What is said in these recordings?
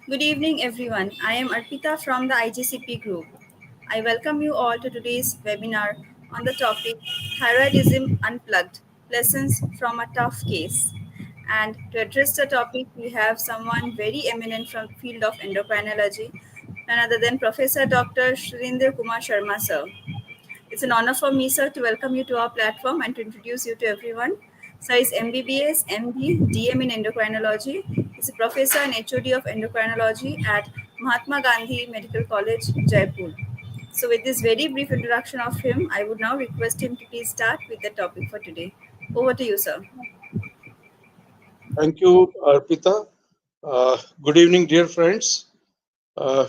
Good evening, everyone. I am Arpita from the IGCP group. I welcome you all to today's webinar on the topic Thyroidism Unplugged Lessons from a Tough Case. And to address the topic, we have someone very eminent from the field of endocrinology, none other than Professor Dr. Shrindra Kumar Sharma, sir. It's an honor for me, sir, to welcome you to our platform and to introduce you to everyone. Sir is MBBS, MD, DM in endocrinology. He's a professor and HOD of endocrinology at Mahatma Gandhi Medical College, Jaipur. So, with this very brief introduction of him, I would now request him to please start with the topic for today. Over to you, sir. Thank you, Arpita. Good evening, dear friends. Uh,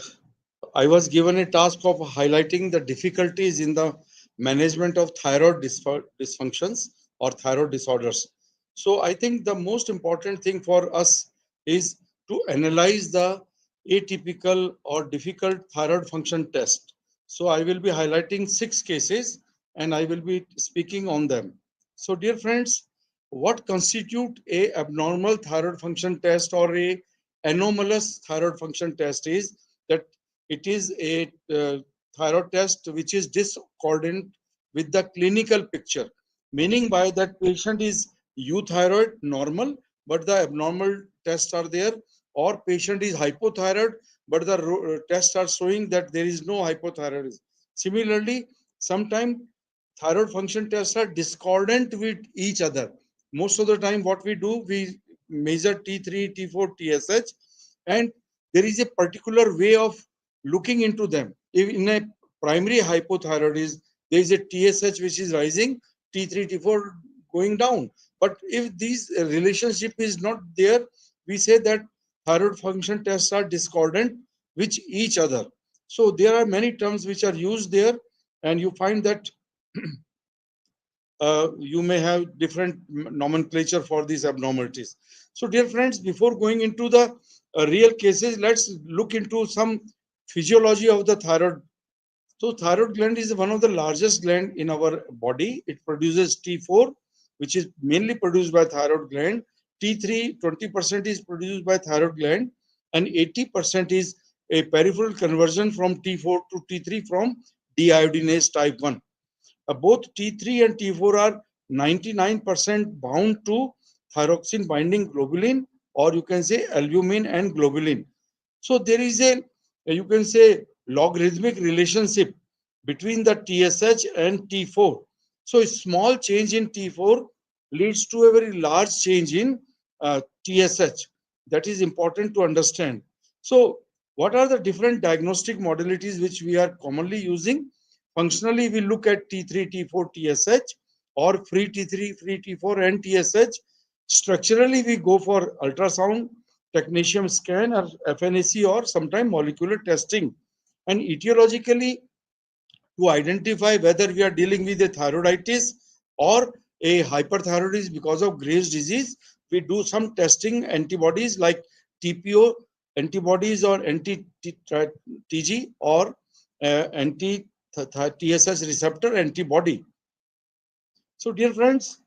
I was given a task of highlighting the difficulties in the management of thyroid dysfunctions or thyroid disorders. So, I think the most important thing for us is to analyze the atypical or difficult thyroid function test. So, I will be highlighting 6 cases and I will be speaking on them. So, dear friends, what constitute a abnormal thyroid function test or a anomalous thyroid function test is that it is a thyroid test which is discordant with the clinical picture, meaning by that patient is euthyroid normal but the abnormal tests are there, or patient is hypothyroid but the tests are showing that there is no hypothyroidism. Similarly, sometimes thyroid function tests are discordant with each other. Most of the time what we do, we measure T3, T4, TSH, and there is a particular way of looking into them. If in a primary hypothyroidism, there is a TSH which is rising, T3, T4 going down. But if this relationship is not there, we say that thyroid function tests are discordant with each other. So there are many terms which are used there, and you find that you may have different nomenclature for these abnormalities. So, dear friends, before going into the real cases, let's look into some physiology of the thyroid. So, thyroid gland is one of the largest gland in our body. It produces T4, which is mainly produced by thyroid gland. T3, 20% is produced by thyroid gland, and 80% is a peripheral conversion from T4 to T3 from deiodinase type 1. Both T3 and T4 are 99% bound to thyroxine binding globulin, or you can say albumin and globulin. So there is a, you can say, logarithmic relationship between the TSH and T4. So a small change in T4 leads to a very large change in TSH. That is important to understand. So what are the different diagnostic modalities which we are commonly using? Functionally, we look at T3, T4, TSH, or free T3, free T4, and TSH. Structurally, we go for ultrasound, technetium scan, or FNAC, or sometimes molecular testing. And etiologically, to identify whether we are dealing with a thyroiditis or a hyperthyroidism because of Graves' disease, we do some testing antibodies like TPO antibodies or anti-TG or anti-TSH receptor antibody. So, dear friends,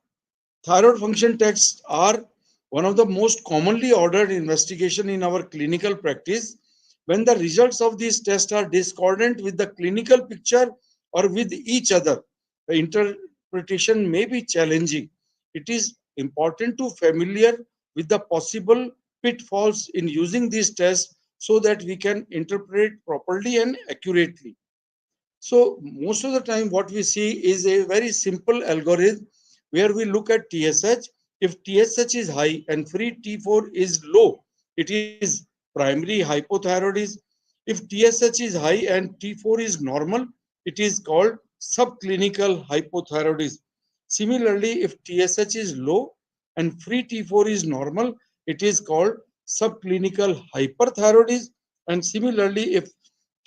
thyroid function tests are one of the most commonly ordered investigation in our clinical practice. When the results of these tests are discordant with the clinical picture or with each other, the interpretation may be challenging. It is important to familiar with the possible pitfalls in using these tests so that we can interpret properly and accurately. So most of the time what we see is a very simple algorithm where we look at TSH. If TSH is high and free T4 is low, it is primary hypothyroidism. If TSH is high and T4 is normal, it is called subclinical hypothyroidism. Similarly, if TSH is low and free T4 is normal, it is called subclinical hyperthyroidism. And similarly, if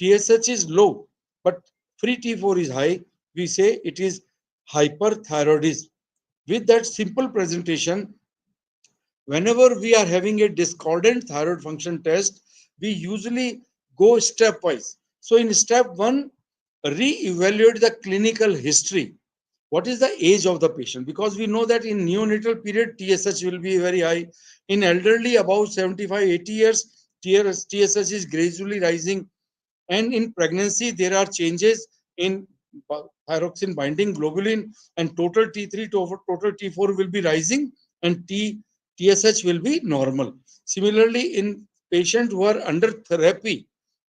TSH is low but free T4 is high, we say it is hyperthyroidism. With that simple presentation, whenever we are having a discordant thyroid function test, we usually go stepwise. So in step 1, re-evaluate the clinical history. What is the age of the patient? Because we know that in neonatal period, TSH will be very high. In elderly, about 75, 80 years, TSH is gradually rising, and in pregnancy there are changes in thyroxine binding globulin, and total T3 to over total T4 will be rising, and TSH will be normal. Similarly, in patients who are under therapy,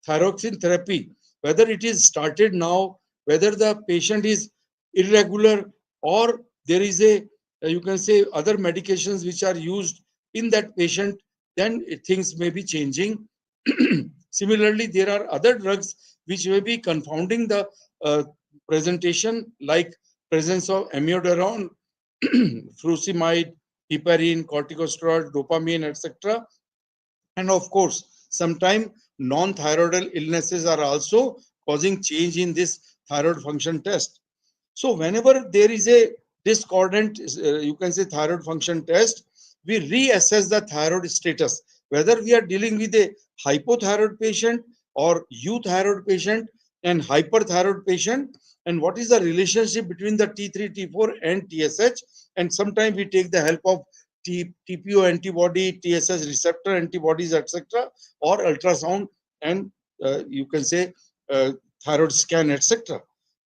thyroxine therapy, whether it is started now, whether the patient is irregular, or there is a you can say other medications which are used in that patient, then things may be changing. Similarly, there are other drugs which may be confounding the uh, presentation, like presence of amiodarone, furosemide, heparin, corticosteroid, dopamine, etc. And of course, sometimes non-thyroidal illnesses are also causing change in this thyroid function test. So whenever there is a discordant, you can say thyroid function test, we reassess the thyroid status, whether we are dealing with a hypothyroid patient or euthyroid patient and hyperthyroid patient, and what is the relationship between the T3, T4 and TSH. And sometimes we take the help of TPO antibody, TSH receptor antibodies, etc., or ultrasound, and you can say thyroid scan, etc.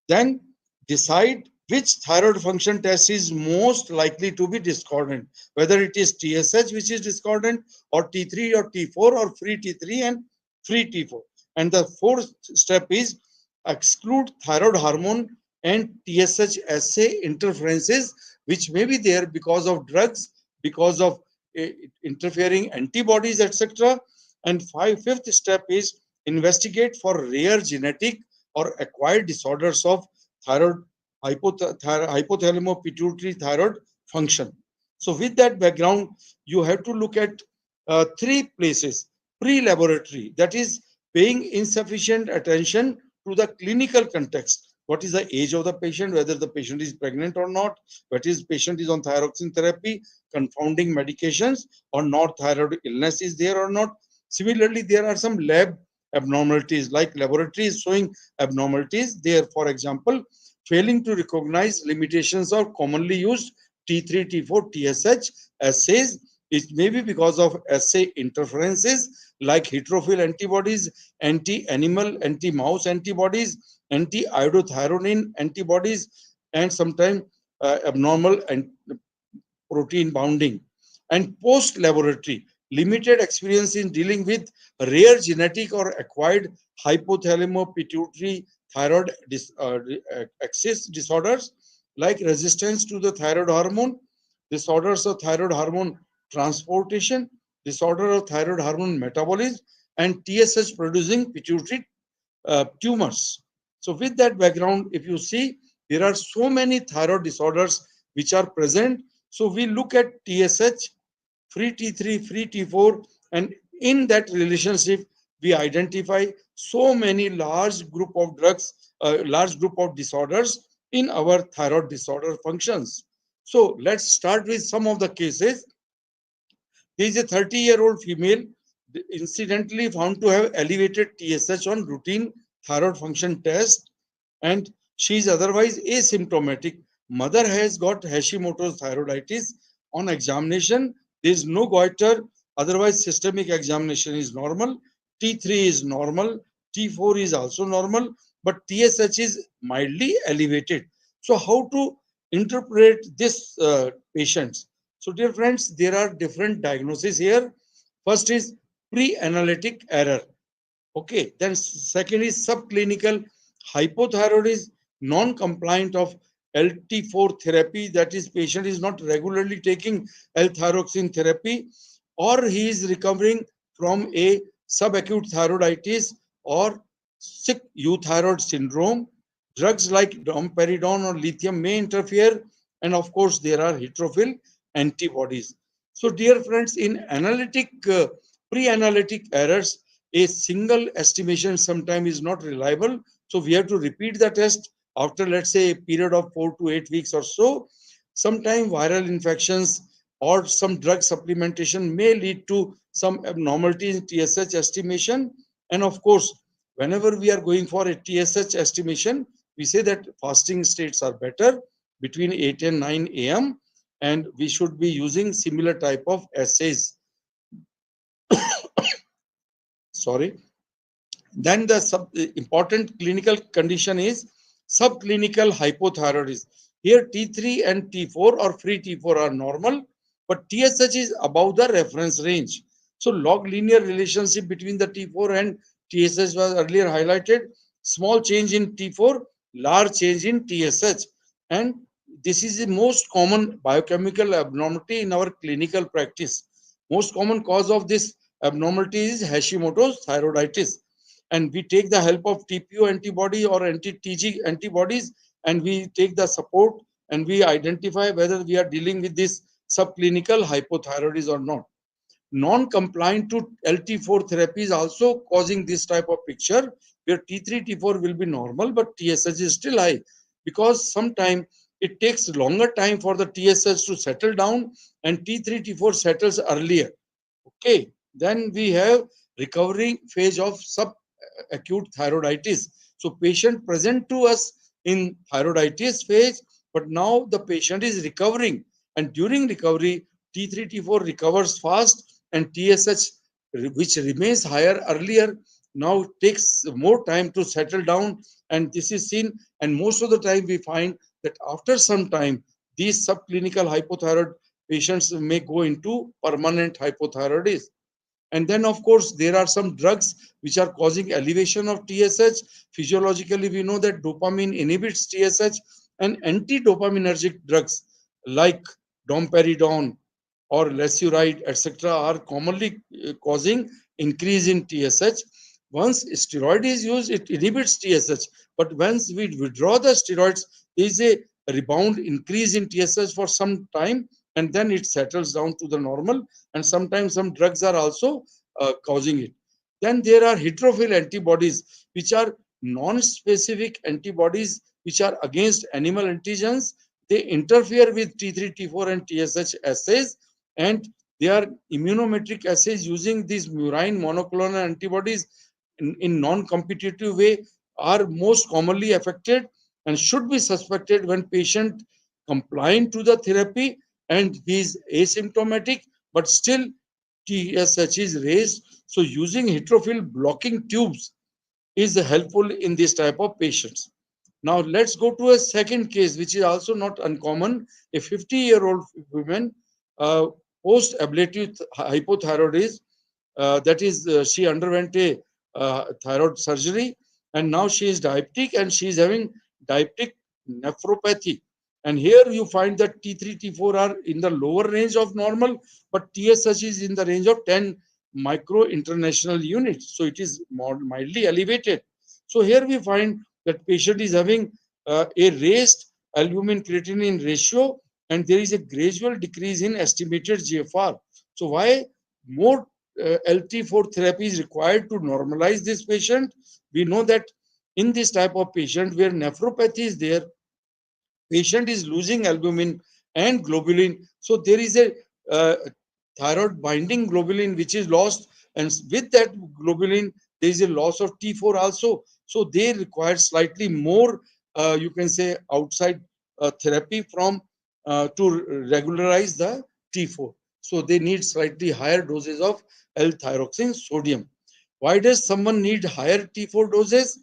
Then decide which thyroid function test is most likely to be discordant, whether it is TSH which is discordant, or T3 or T4, or free T3 and free T4. And the fourth step is exclude thyroid hormone and TSH assay interferences which may be there because of drugs, because of uh, interfering antibodies, etc. And fifth step is investigate for rare genetic or acquired disorders of thyroid hypothalamo pituitary thyroid function. So with that background, you have to look at three places. Pre-laboratory, that is paying insufficient attention to the clinical context. What is the age of the patient, whether the patient is pregnant or not, what is patient is on thyroxine therapy, confounding medications, or not thyroid illness is there or not. Similarly, there are some lab abnormalities, like laboratory is showing abnormalities there. For example, failing to recognize limitations of commonly used T3, T4, TSH assays. It may be because of assay interferences like heterophil antibodies, anti-animal, anti-mouse antibodies, anti-iodothyronine antibodies, and sometimes abnormal and protein bounding. And post laboratory, limited experience in dealing with rare genetic or acquired hypothalamo pituitary thyroid axis disorders, like resistance to the thyroid hormone, disorders of thyroid hormone transportation, disorder of thyroid hormone metabolism, and TSH producing pituitary tumors. So with that background, if you see, there are so many thyroid disorders which are present. So we look at TSH, free T3, free T4, and in that relationship, we identify so many large group of drugs, large group of disorders in our thyroid disorder functions. So let's start with some of the cases. There is a 30-year-old female incidentally found to have elevated TSH on routine thyroid function test, and she is otherwise asymptomatic. Mother has got Hashimoto's thyroiditis. On examination, there is no goiter. Otherwise, systemic examination is normal. T3 is normal. T4 is also normal, but TSH is mildly elevated. So, how to interpret this patients? So, dear friends, there are different diagnoses here. First is pre-analytic error. Okay, then second is subclinical hypothyroidism, non-compliant of LT4 therapy, that is patient is not regularly taking L-thyroxine therapy, or he is recovering from a subacute thyroiditis or sick euthyroid syndrome. Drugs like domperidone or lithium may interfere, and of course there are heterophil antibodies. So dear friends, in pre-analytic errors, a single estimation sometimes is not reliable. So we have to repeat the test after, let's say, a period of 4 to 8 weeks or so. Sometimes viral infections or some drug supplementation may lead to some abnormality in TSH estimation. And of course, whenever we are going for a TSH estimation, we say that fasting states are better between 8 and 9 a.m. and we should be using similar type of assays. sorry. Then the important clinical condition is subclinical hypothyroidism. Here T3 and T4 or free T4 are normal, but TSH is above the reference range. So log linear relationship between the T4 and TSH was earlier highlighted. Small change in T4, large change in TSH. And this is the most common biochemical abnormality in our clinical practice. Most common cause of this abnormality is Hashimoto's thyroiditis, and we take the help of TPO antibody or anti-TG antibodies, and we take the support and we identify whether we are dealing with this subclinical hypothyroidism or not. Non-compliant to LT4 therapy is also causing this type of picture where T3, T4 will be normal, but TSH is still high because sometimes it takes longer time for the TSH to settle down and T3, T4 settles earlier. Okay, then we have recovering phase of subacute thyroiditis. So patient present to us in thyroiditis phase, but now the patient is recovering, and during recovery, T3, T4 recovers fast, and TSH, which remains higher earlier, now takes more time to settle down, and this is seen. And most of the time, we find that after some time, these subclinical hypothyroid patients may go into permanent hypothyroidism. And then, of course, there are some drugs which are causing elevation of TSH. Physiologically, we know that dopamine inhibits TSH, and anti-dopaminergic drugs like domperidone or lesuride, etc., are commonly causing increase in TSH. Once steroid is used, it inhibits TSH, but once we withdraw the steroids, there is a rebound increase in TSH for some time, and then it settles down to the normal. And sometimes some drugs are also causing it. Then there are heterophil antibodies, which are non-specific antibodies which are against animal antigens. They interfere with T3, T4, and TSH assays, and they are immunometric assays using these murine monoclonal antibodies in non-competitive way are most commonly affected and should be suspected when patient compliant to the therapy and he is asymptomatic, but still TSH is raised. So using heterophil blocking tubes is helpful in this type of patients. Now let's go to a second case, which is also not uncommon. A 50-year-old woman, uh, post-ablative hypothyroidism, that is, she underwent a thyroid surgery, and now she is diabetic and she is having diabetic nephropathy. And here you find that T3, T4 are in the lower range of normal, but TSH is in the range of 10 micro international units. So it is mildly elevated. So here we find that patient is having a raised albumin creatinine ratio, and there is a gradual decrease in estimated GFR. So why more LT4 therapy is required to normalize this patient? We know that in this type of patient where nephropathy is there, patient is losing albumin and globulin. So there is a uh, thyroid binding globulin which is lost, and with that globulin, there is a loss of T4 also. So they require slightly more, you can say, outside therapy from to regularize the T4. So they need slightly higher doses of L-thyroxine sodium. Why does someone need higher T4 doses?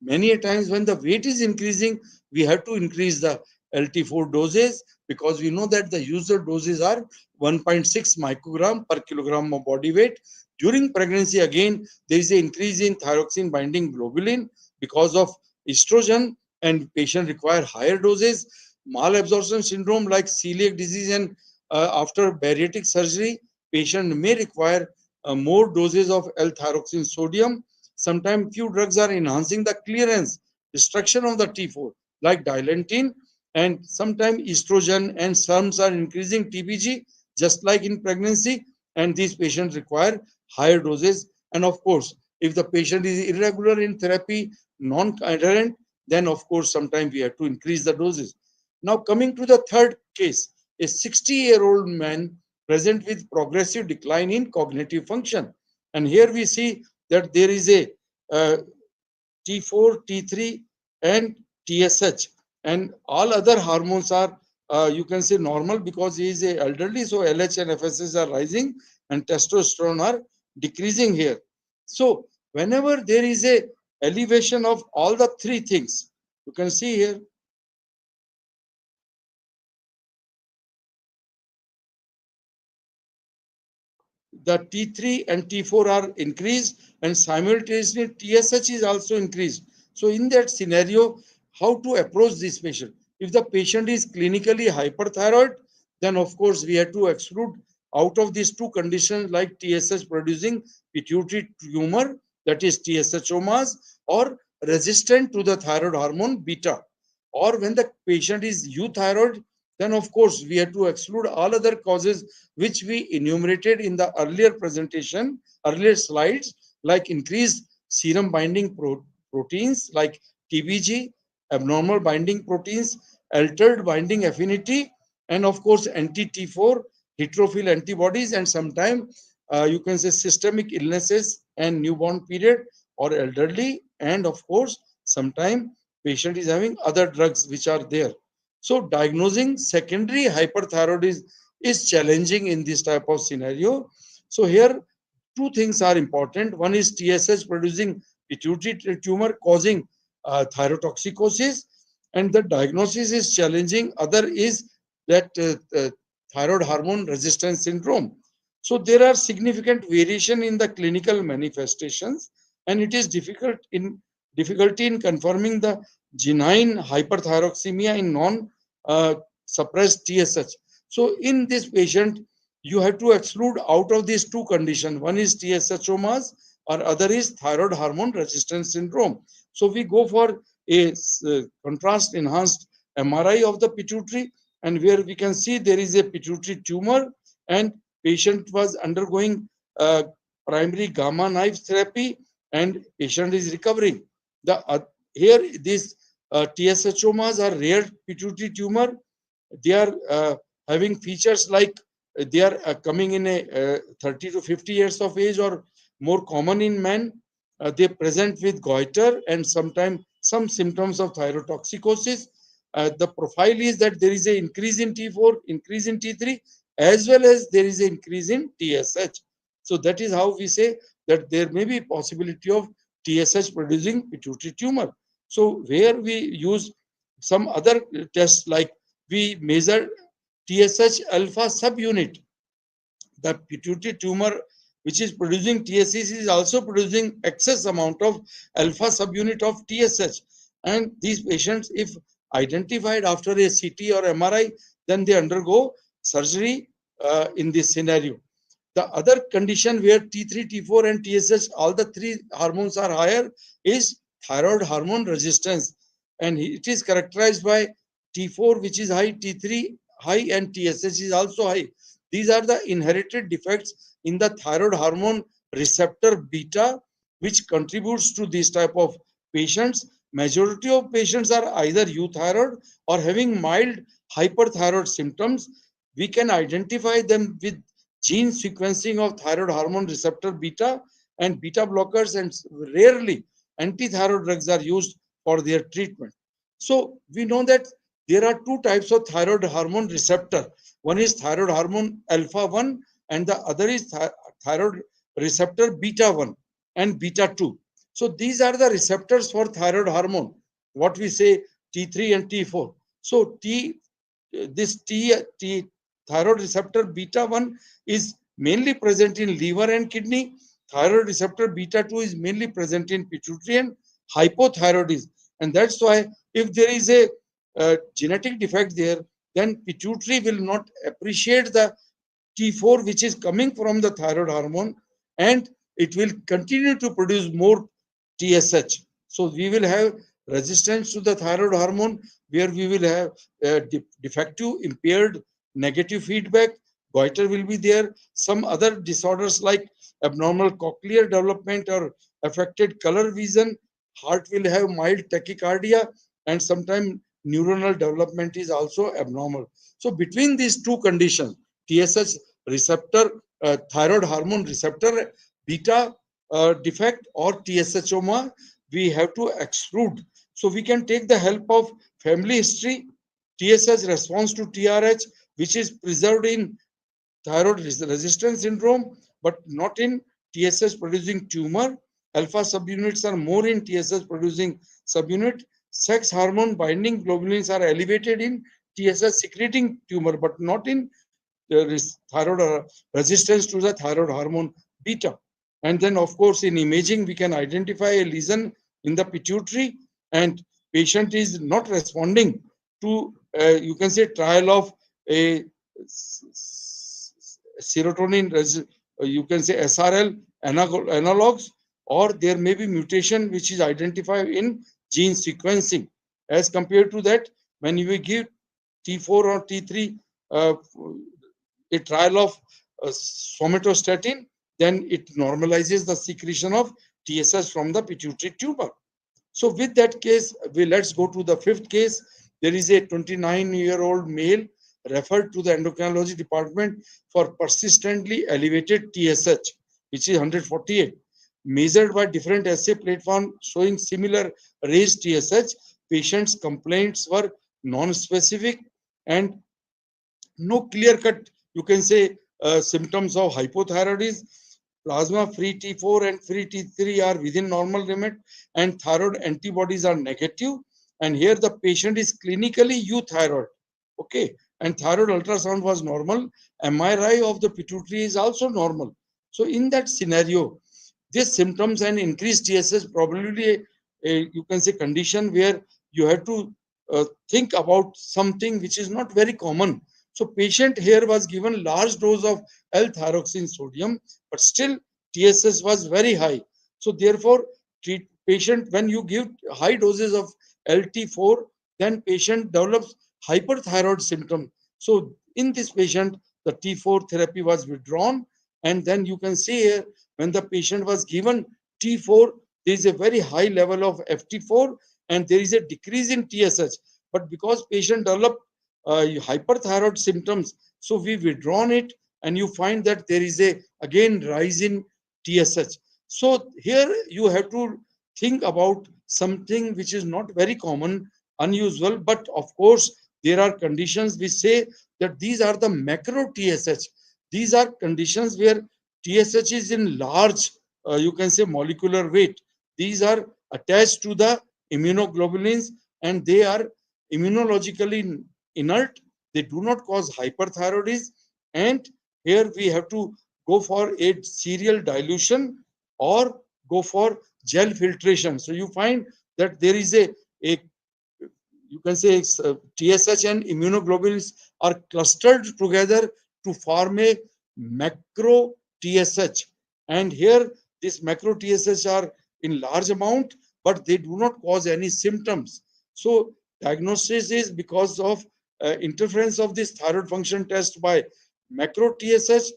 Many a times when the weight is increasing, we have to increase the LT4 doses because we know that the user doses are 1.6 microgram per kilogram of body weight. During pregnancy, again, there is an increase in thyroxine binding globulin because of estrogen, and patient require higher doses. Malabsorption syndrome like celiac disease and after bariatric surgery, patient may require more doses of L-thyroxine sodium. Sometimes few drugs are enhancing the clearance, destruction of the T4, like dilantin, and sometimes estrogen and SERMs are increasing TBG, just like in pregnancy, and these patients require higher doses. And of course, if the patient is irregular in therapy, non-adherent, then of course, sometimes we have to increase the doses. Now, coming to the third case, a 60-year-old man present with progressive decline in cognitive function. And here we see that there is a T4, T3, and TSH, and all other hormones are, you can say, normal because he is a elderly. So LH and FSH are rising, and testosterone are decreasing here. So whenever there is a elevation of all the three things, you can see here, the T3 and T4 are increased, and simultaneously TSH is also increased. So in that scenario, how to approach this patient? If the patient is clinically hyperthyroid, then of course we have to exclude out of these two conditions like TSH producing pituitary tumor, that is TSHomas, or resistant to the thyroid hormone beta. Or when the patient is euthyroid, then of course we have to exclude all other causes which we enumerated in the earlier presentation, earlier slides, like increased serum binding proteins like TBG, abnormal binding proteins, altered binding affinity, and of course anti-T4, heterophil antibodies, and sometimes you can say systemic illnesses and newborn period or elderly, and of course sometimes patient is having other drugs which are there. So diagnosing secondary hyperthyroidism is challenging in this type of scenario. So here two things are important. One is TSH producing pituitary tumor causing thyrotoxicosis, and the diagnosis is challenging. Other is that thyroid hormone resistance syndrome. So there are significant variation in the clinical manifestations, and it is difficulty in confirming the genuine hyperthyroxemia in non suppressed TSH. So in this patient, you have to exclude out of these two conditions. One is TSHomas or other is thyroid hormone resistance syndrome. So we go for a contrast enhanced MRI of the pituitary, and where we can see there is a pituitary tumor, and patient was undergoing primary gamma knife therapy, and patient is recovering. The here these TSHomas are rare pituitary tumor. They are having features like they are coming in a 30 to 50 years of age or more common in men. They present with goiter and sometimes some symptoms of thyrotoxicosis. The profile is that there is an increase in T4, increase in T3, as well as there is an increase in TSH. So that is how we say that there may be possibility of TSH producing pituitary tumor. So where we use some other tests, like we measure TSH alpha subunit. The pituitary tumor which is producing TSH is also producing excess amount of alpha subunit of TSH. And these patients, if identified after a CT or MRI, then they undergo surgery in this scenario. The other condition where T3, T4, and TSH, all the three hormones are higher, is thyroid hormone resistance. And it is characterized by T4, which is high, T3 high, and TSH is also high. These are the inherited defects in the thyroid hormone receptor beta, which contributes to this type of patients. Majority of patients are either euthyroid or having mild hyperthyroid symptoms. We can identify them with gene sequencing of thyroid hormone receptor beta and beta blockers, and rarely antithyroid drugs are used for their treatment. So we know that there are two types of thyroid hormone receptor. One is thyroid hormone alpha 1 and the other is thyroid receptor beta 1 and beta 2. So these are the receptors for thyroid hormone, what we say T3 and T4. So this T thyroid receptor beta 1 is mainly present in liver and kidney. Thyroid receptor beta 2 is mainly present in pituitary and hypothyroidism. And that's why if there is a genetic defect there, then pituitary will not appreciate the T4 which is coming from the thyroid hormone, and it will continue to produce more TSH. So we will have resistance to the thyroid hormone, where we will have defective, impaired, negative feedback. Goiter will be there. Some other disorders like abnormal cochlear development or affected color vision. Heart will have mild tachycardia, and sometimes neuronal development is also abnormal. So between these two conditions, TSH receptor, thyroid hormone receptor beta defect or TSHoma, we have to exclude. So we can take the help of family history, TSH response to TRH, which is preserved in thyroid resistance syndrome, but not in TSH producing tumor. alpha subunits are more in TSH producing subunit. Sex hormone binding globulins are elevated in TSH secreting tumor, but not in thyroid resistance to the thyroid hormone beta. And then, of course, in imaging, we can identify a lesion in the pituitary, and patient is not responding to, you can say, trial of a serotonin, you can say SRL analogs, or there may be mutation which is identified in gene sequencing. As compared to that, when you give T4 or T3, a trial of somatostatin, then it normalizes the secretion of TSS from the pituitary tumor. So with that case, let's go to the fifth case. There is a 29-year-old male referred to the endocrinology department for persistently elevated TSH, which is 148, measured by different assay platform showing similar raised TSH. Patient's complaints were non-specific and no clear cut, you can say, symptoms of hypothyroidism. Plasma free T4 and free T3 are within normal limit, and thyroid antibodies are negative. And here the patient is clinically euthyroid. Okay, and thyroid ultrasound was normal. MRI of the pituitary is also normal. So in that scenario, these symptoms and increased TSS probably you can say condition where you have to think about something which is not very common. So patient here was given large dose of L-thyroxine sodium, but still TSS was very high. So therefore, treat patient when you give high doses of LT4, then patient develops hyperthyroid symptom. So in this patient, the T4 therapy was withdrawn, and then you can see here when the patient was given T4, there is a very high level of FT4 and there is a decrease in TSH. But because patient developed hyperthyroid symptoms, so we withdrawn it, and you find that there is a again rise in TSH. So here you have to think about something which is not very common, unusual, but of course there are conditions which say that these are the macro TSH. These are conditions where TSH is in large, you can say, molecular weight. These are attached to the immunoglobulins and they are immunologically inert. They do not cause hyperthyroidism. And here we have to go for a serial dilution or go for gel filtration. So you find that there is a you can say TSH and immunoglobulins are clustered together to form a macro TSH. And here, this macro TSH are in large amount, but they do not cause any symptoms. So, diagnosis is because of interference of this thyroid function test by macro TSH,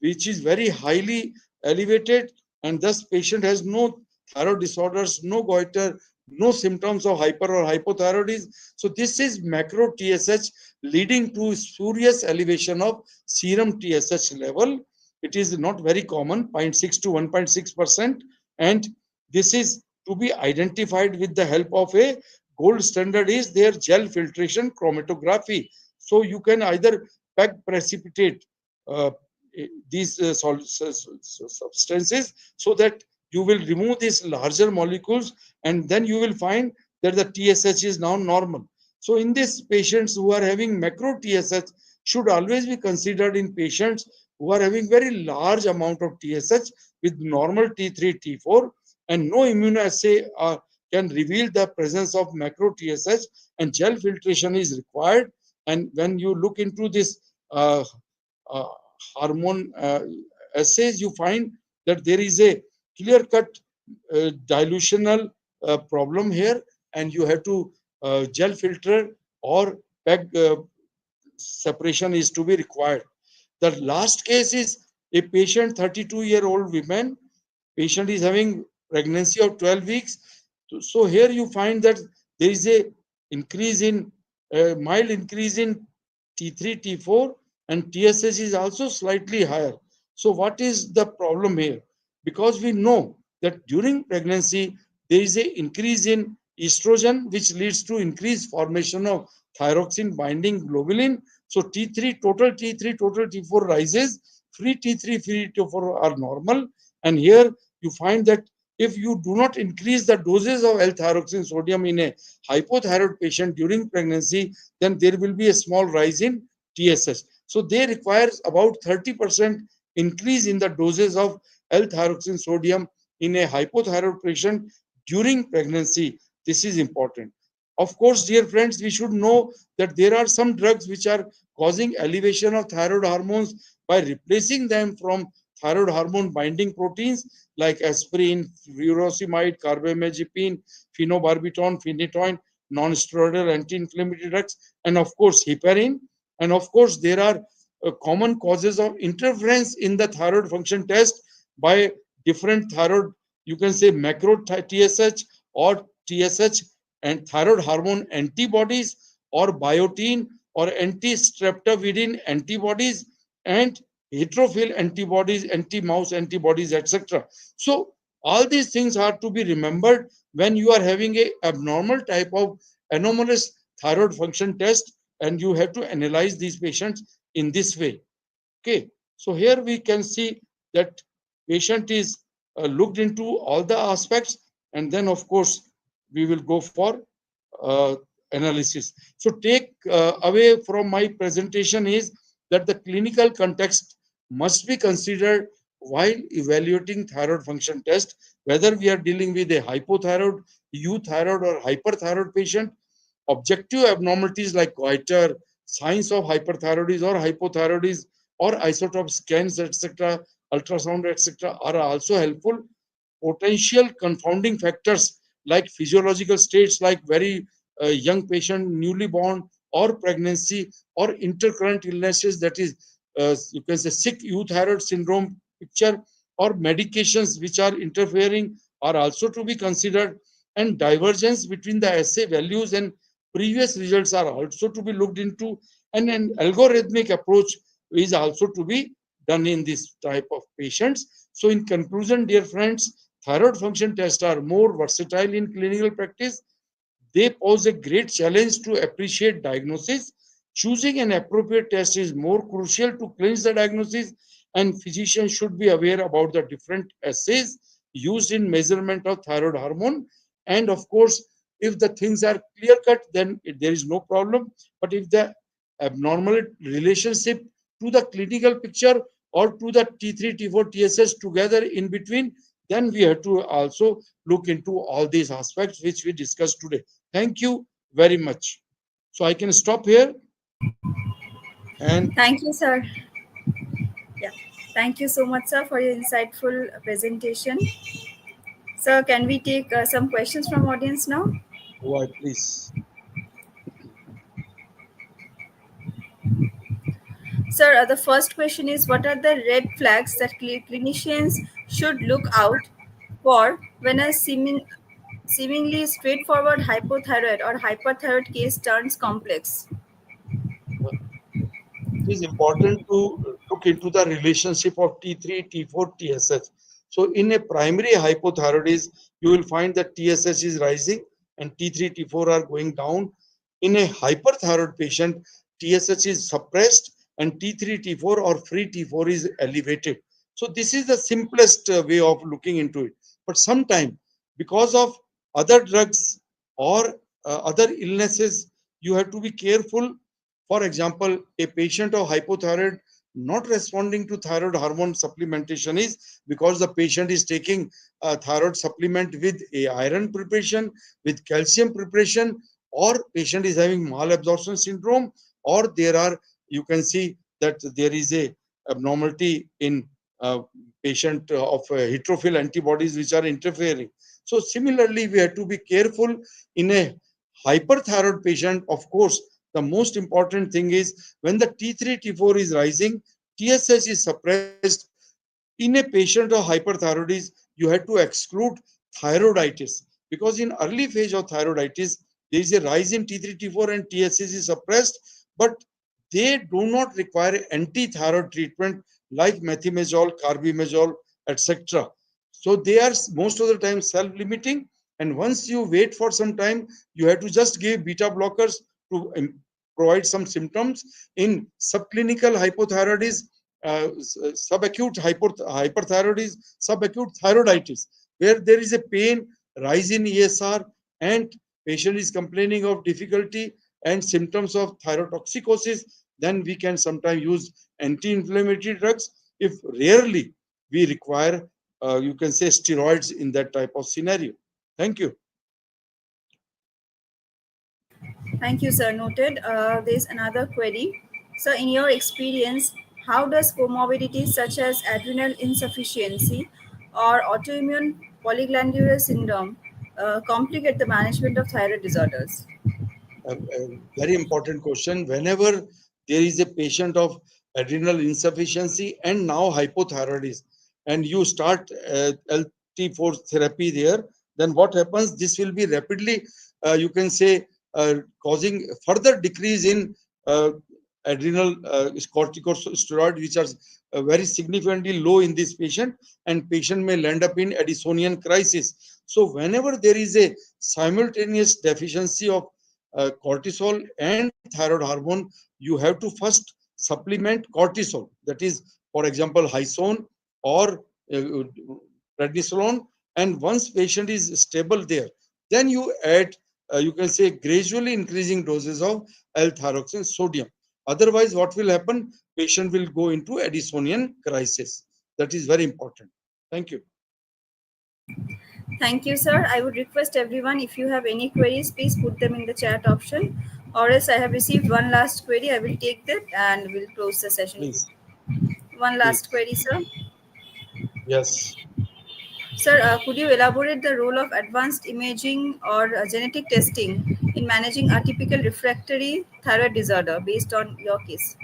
which is very highly elevated, and thus patient has no thyroid disorders, no goiter, no symptoms of hyper or hypothyroidism. So this is macro TSH leading to spurious elevation of serum TSH level. It is not very common, 0.6 to 1.6%, and this is to be identified with the help of a gold standard is their gel filtration chromatography. So you can either peg precipitate uh, these substances so that you will remove these larger molecules and then you will find that the TSH is now normal. So in these patients who are having macro TSH should always be considered in patients who are having very large amount of TSH with normal T3, T4 and no immunoassay can reveal the presence of macro TSH and gel filtration is required. And when you look into this uh, hormone assays, you find that there is a clear cut dilutional problem here, and you have to gel filter or peg separation is to be required. The last case is a patient, 32-year-old woman. Patient is having pregnancy of 12 weeks. So here you find that there is a increase in mild increase in T3, T4, and TSH is also slightly higher. So what is the problem here? Because we know that during pregnancy there is a increase in estrogen which leads to increased formation of thyroxine binding globulin. So T3, total T4 rises. Free T3, free T4 are normal. And here you find that if you do not increase the doses of L-thyroxine sodium in a hypothyroid patient during pregnancy, then there will be a small rise in TSH. So they requires about 30% increase in the doses of L-thyroxine sodium in a hypothyroid patient during pregnancy. This is important. Of course, dear friends, we should know that there are some drugs which are causing elevation of thyroid hormones by replacing them from thyroid hormone binding proteins like aspirin, furosemide, carbamazepine, phenobarbital, phenytoin, non-steroidal anti-inflammatory drugs, and of course heparin. And of course, there are common causes of interference in the thyroid function test by different thyroid, you can say macro TSH or TSH and thyroid hormone antibodies or biotin or anti-streptavidin antibodies and heterophil antibodies, anti-mouse antibodies, etc. So all these things are to be remembered when you are having a abnormal type of anomalous thyroid function test, and you have to analyze these patients in this way. Okay, so here we can see that patient is looked into all the aspects, and then of course we will go for uh, analysis. So take away from my presentation is that the clinical context must be considered while evaluating thyroid function test, whether we are dealing with a hypothyroid, euthyroid or hyperthyroid patient. Objective abnormalities like goiter, signs of hyperthyroidism or hypothyroidism, or isotope scans, etc., ultrasound, etc., are also helpful. Potential confounding factors like physiological states like very young patient, newly born, or pregnancy, or intercurrent illnesses, that is, you can say sick euthyroid syndrome picture, or medications which are interfering are also to be considered, and divergence between the assay values and previous results are also to be looked into, and an algorithmic approach is also to be done in this type of patients. So in conclusion, dear friends, thyroid function tests are more versatile in clinical practice. They pose a great challenge to appreciate diagnosis. Choosing an appropriate test is more crucial to clinch the diagnosis, and physicians should be aware about the different assays used in measurement of thyroid hormone. And of course, if the things are clear cut, then there is no problem. But if the abnormal relationship to the clinical picture or to the T3, T4, TSS together in between, then we have to also look into all these aspects which we discussed today. Thank you very much. So I can stop here and Thank you, sir. Yeah. Thank you so much, sir, for your insightful presentation. Sir, can we take some questions from audience now? why please. Sir, the first question is, what are the red flags that clinicians should look out for when a seemingly straightforward hypothyroid or hyperthyroid case turns complex? It is important to look into the relationship of T3, T4, TSH. So in a primary hypothyroidism, you will find that TSH is rising and T3, T4 are going down. In a hyperthyroid patient, TSH is suppressed and T3, T4 or free T4 is elevated. So this is the simplest way of looking into it. But sometimes because of other drugs or other illnesses, you have to be careful. For example, a patient of hypothyroid not responding to thyroid hormone supplementation is because the patient is taking a thyroid supplement with a iron preparation, with calcium preparation, or patient is having malabsorption syndrome, or there are, you can see that there is a abnormality in patient of heterophil antibodies which are interfering. So similarly, we have to be careful in a hyperthyroid patient. Of course, the most important thing is when the T3, T4 is rising, TSH is suppressed. In a patient of hyperthyroidism, you have to exclude thyroiditis because in early phase of thyroiditis, there is a rise in T3, T4 and TSH is suppressed, but they do not require anti-thyroid treatment like methimazole, carbimazole, etc. So they are most of the time self-limiting, and once you wait for some time, you have to just give beta blockers to provide some symptoms. In subclinical hypothyroidism, subacute hyperthyroidism, subacute thyroiditis, where there is a pain, rise in ESR, and patient is complaining of difficulty and symptoms of thyrotoxicosis, then we can sometimes use anti-inflammatory drugs. If rarely we require, you can say, steroids in that type of scenario. Thank you. Thank you, sir. Noted. There's another query. So, in your experience, how does comorbidities such as adrenal insufficiency or autoimmune polyglandular syndrome complicate the management of thyroid disorders? A very important question. Whenever there is a patient of adrenal insufficiency and now hypothyroidism, and you start LT4 therapy there, then what happens? This will be rapidly, you can say, causing further decrease in adrenal corticosteroid, which are very significantly low in this patient, and patient may land up in Addisonian crisis. So whenever there is a simultaneous deficiency of cortisol and thyroid hormone, you have to first supplement cortisol. That is, for example, Hysone or prednisolone. And once patient is stable there, then you add, you can say, gradually increasing doses of L-thyroxine sodium. Otherwise, what will happen? Patient will go into Addisonian crisis. That is very important. Thank you. Thank you, sir. I would request everyone, if you have any queries, please put them in the chat option. Or else I have received one last query. I will take that and we'll close the session. Please, One last please. query, sir. Yes. Sir, could you elaborate the role of advanced imaging or genetic testing in managing atypical refractory thyroid disorder based on your case?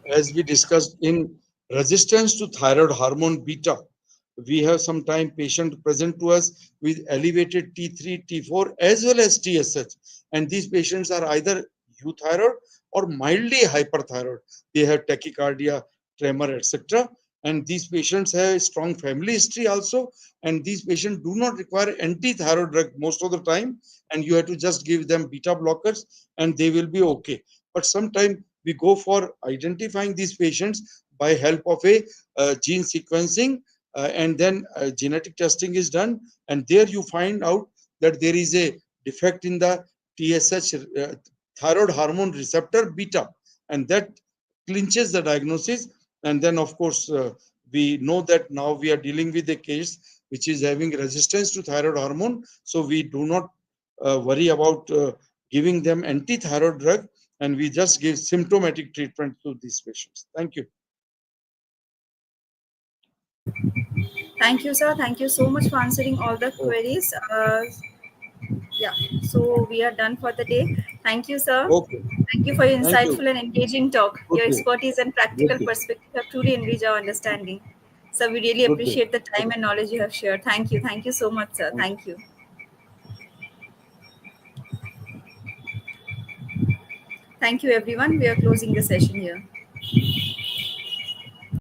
As we discussed in resistance to thyroid hormone beta, we have sometimes patient present to us with elevated T3, T4 as well as TSH. And these patients are either euthyroid or mildly hyperthyroid. They have tachycardia, tremor, etc. And these patients have a strong family history also. And these patients do not require anti-thyroid drug most of the time. And you have to just give them beta blockers and they will be okay. But sometimes we go for identifying these patients by help of a gene sequencing, and then genetic testing is done, and there you find out that there is a defect in the TSH, thyroid hormone receptor beta, and that clinches the diagnosis. And then of course we know that now we are dealing with a case which is having resistance to thyroid hormone, so we do not worry about giving them anti-thyroid drug, and we just give symptomatic treatment to these patients. Thank you. Thank you, sir. Thank you so much for answering all the Okay. queries. Yeah, so we are done for the day. Thank you, sir. Okay. Thank you for your Thank you. insightful and engaging talk. Good Your day. expertise and Good practical day. perspective have truly enriched our understanding. So we really Good day. appreciate the time and knowledge you have shared. Thank you. Thank you so much, sir. Thank you. Thank you. Thank you, everyone. We are closing the session here.